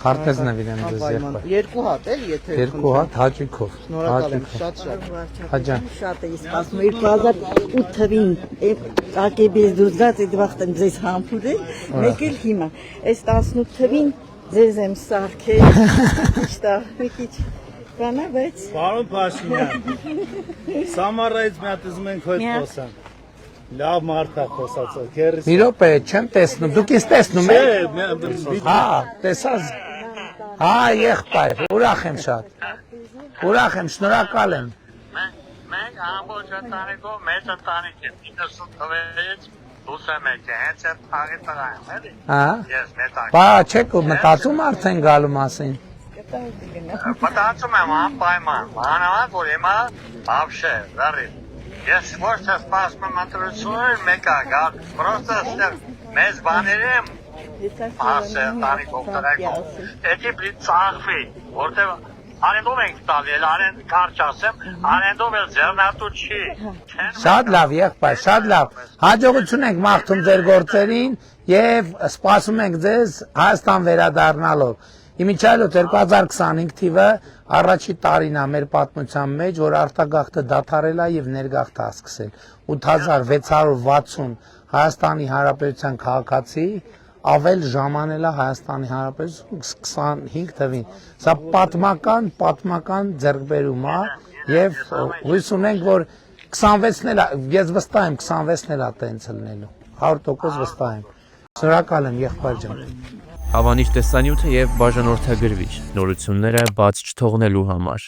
Քարտեզն է վիրեմ ձեզ եղբայր։ Երկու հատ էլի, եթե Երկու հատ հաճույքով։ Շնորհակալ եմ, շատ։ Հաջան։ Շատ էի սպասում 2008 թվին ԱԿԲ-ից դուրս գած այդ վաղտեմ ձեզ համբուրել, մեկ էլ հիմա այս 18 թվին ձեզ եմ սարքել, ճիշտ է, մի քիչ բանա, բայց Պարոն Փաշինյան, Սամարայից մի հատ ուզում ենք հոյ խոսանք։ Լավ մարդ է խոսածը, քերս։ Մի րոպե, չեմ տեսնում, դուք ինձ տեսնում եք։ Հա, տեսած։ Հա, եղբայր, ուրախ եմ շատ։ Ուրախ եմ, շնորհակալ եմ։ Մենք ամբողջ ընտանիքով մեծ ընտանիք եմ, 90 թվերից դուս եմ եկել, հենց այդ թաղի տղա եմ, էլի։ Հա։ Ես մեծ Բա չեք մտածում արդեն գալու մասին։ մտածում եմ անպայման, մանավանդ որ հիմա բավշե, լարի։ Ես ոչ թե սպասում եմ ընտրություններ մեկ է գալ, պրոստը ստեղ մեծ բաներ եմ ասել, ընտանիքով տրեկով, էդի պլիտ ծաղվի, որտև Արենդով ենք տալել, կարճ ասեմ, արենդով էլ ձեռնատու չի։ Շատ լավ, եղբայր, շատ լավ։ Հաջողություն ենք մաղթում ձեր գործերին եւ սպասում ենք ձեզ Հայաստան վերադառնալով։ Իմիջիայլոց 2025 թիվը առաջի տարին է մեր պատմության մեջ, որ արտագաղթը դադարել է եւ ներգաղթը սկսել։ 8660 Հայաստանի Հանրապետության քաղաքացի ավել ժամանել է Հայաստանի Հանրապետության 25 թվին։ Սա պատմական ձեռքբերում է եւ հույս ունենք, որ 26-ն էլ ես վստահ եմ 26-ն էլ է տենց լինելու։ 100% վստահ եմ։ Շնորհակալ եմ, եղբայր ջան։ Հավանիչ տեսանյութը եւ բաժանորդագրվիչ նորությունները բաց չթողնելու համար